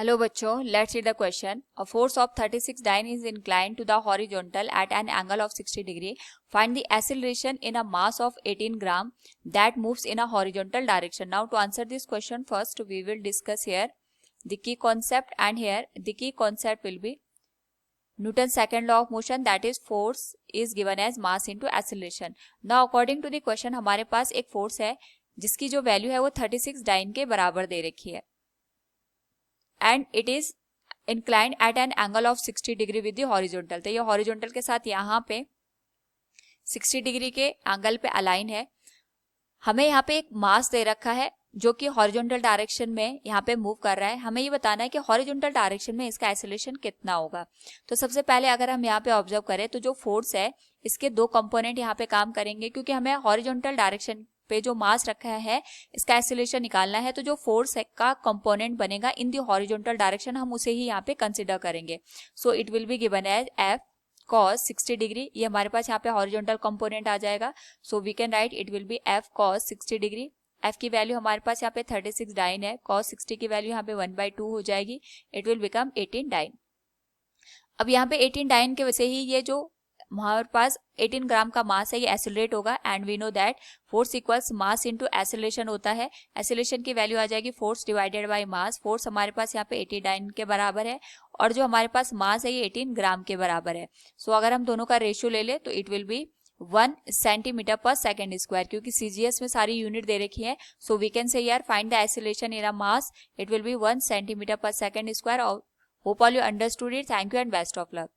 Hello बच्चों, let's read the question. A force of 36 dyne is inclined to the horizontal at an angle of 60 degree. Find the acceleration in a mass of 18 gram that moves in a horizontal direction. Now to answer this question, first we will discuss here the key concept, and here the key concept will be Newton's second law of motion, that is force is given as mass into acceleration. Now according to the question हमारे पास एक force है जिसकी जो value है वो 36 dine के बराबर दे रखी है and it is inclined at an angle of 60 degree with the horizontal. तो ये हॉरिजॉन्टल के साथ यहाँ पे 60 डिग्री के एंगल पे अलाइन है. हमें यहाँ पे एक मास दे रखा है जो कि हॉरिजॉन्टल डायरेक्शन में यहाँ पे मूव कर रहा है. हमें ये बताना है कि हॉरिजॉन्टल डायरेक्शन में इसका एक्सेलरेशन कितना होगा. तो सबसे पहले अगर हम यहाँ पे ऑब्जर्व करें तो जो फोर्स है इसके दो कंपोनेंट यहाँ पे काम करेंगे, क्योंकि हमें हॉरिजॉन्टल डायरेक्शन पे जो मास रखा है इसका एक्सेलरेशन निकालना है. तो जो फोर्स का कंपोनेंट बनेगा इन द हॉरिजॉन्टल डायरेक्शन हम उसे ही यहाँ पे कंसिडर करेंगे. So it will be given as F cos 60 degree. ये हमारे पास यहाँ पे हॉरिजॉन्टल कंपोनेंट आ जाएगा. So we can write it will be F cos 60 degree. F की वैल्यू हमारे पास यहाँ पे 36 डाइन है. cos 60 की वैल्यू यहाँ पे 1/2 हो जाएगी. It will become 18 dyne. अब यहाँ पे 18 डाइन के वजह से ही ये जो हमारे पास 18 ग्राम का मास है ये एक्सेलरेट होगा. And we know that force equals mass into acceleration होता है. एक्सेलरेशन की वैल्यू आ जाएगी force divided by mass. Force हमारे पास यहाँ पे 89 के बराबर है और जो हमारे पास मास है ये 18 ग्राम के बराबर है. सो अगर हम दोनों का रेशियो ले ले तो it will be 1 centimetre per second square, क्योंकि सीजीएस में सारी यूनिट दे रखी है. सो वी कैन से यार find the acceleration in a mass. It will be 1 centimetre per second square. Hope all you understood it. Thank you and best of luck.